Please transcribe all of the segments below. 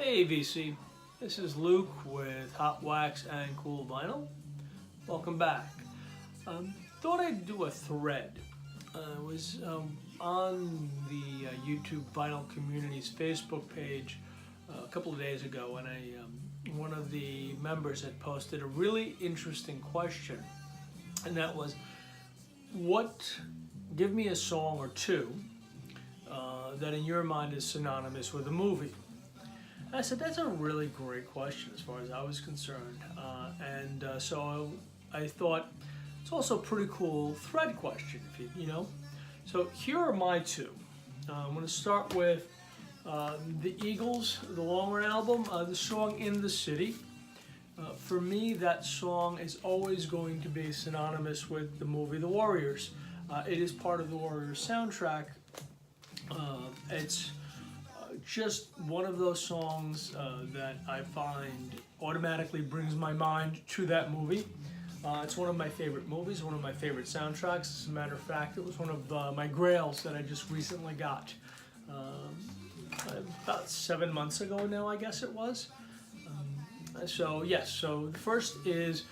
Hey VC, this is Luke with Hot Wax and Cool Vinyl. Welcome back. Thought I'd do a thread. I was on the YouTube Vinyl Community's Facebook page a couple of days ago, and one of the members had posted a really interesting question, and that was, give me a song or two that in your mind is synonymous with a movie. And I said, that's a really great question as far as I was concerned. So I thought it's also a pretty cool thread question, if you know. So here are my two. I'm going to start with the Eagles, the Long Run album, the song In the City. For me, that song is always going to be synonymous with the movie The Warriors. It is part of the Warriors soundtrack. It's just one of those songs that I find automatically brings my mind to that movie. It's one of my favorite movies, one of my favorite soundtracks. As a matter of fact, it was one of my grails that I just recently got. About 7 months ago now, I guess it was. So the first is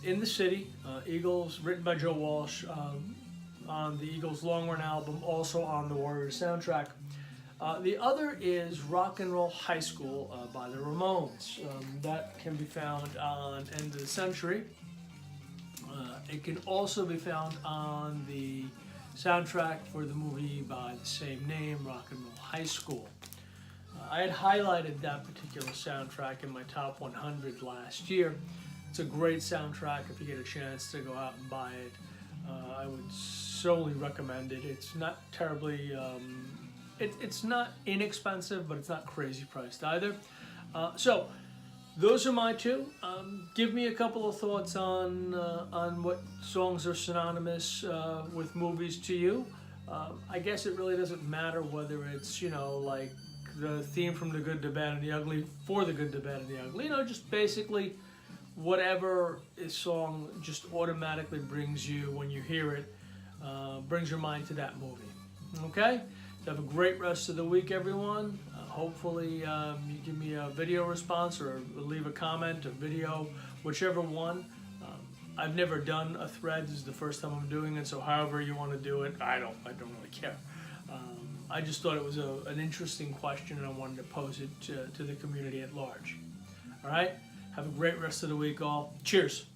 In the City, Eagles, written by Joe Walsh, on the Eagles' Long Run album, also on the Warriors soundtrack. The other is Rock and Roll High School by the Ramones. That can be found on End of the Century. It can also be found on the soundtrack for the movie by the same name, Rock and Roll High School. I had highlighted that particular soundtrack in my top 100 last year. It's a great soundtrack. If you get a chance to go out and buy it, I would solely recommend it. It's not terribly, it's not inexpensive, but it's not crazy priced either. So those are my two. Give me a couple of thoughts on what songs are synonymous with movies to you. I guess it really doesn't matter whether it's, like the theme from The Good, the Bad, and the Ugly for The Good, the Bad, and the Ugly. Just basically whatever a song just automatically brings you when you hear it, brings your mind to that movie. Okay? So have a great rest of the week, everyone. Hopefully you give me a video response or leave a comment, a video, whichever one. I've never done a thread. This is the first time I'm doing it, so however you want to do it, I don't really care. I just thought it was an interesting question, and I wanted to pose it to the community at large. All right? Have a great rest of the week, all. Cheers.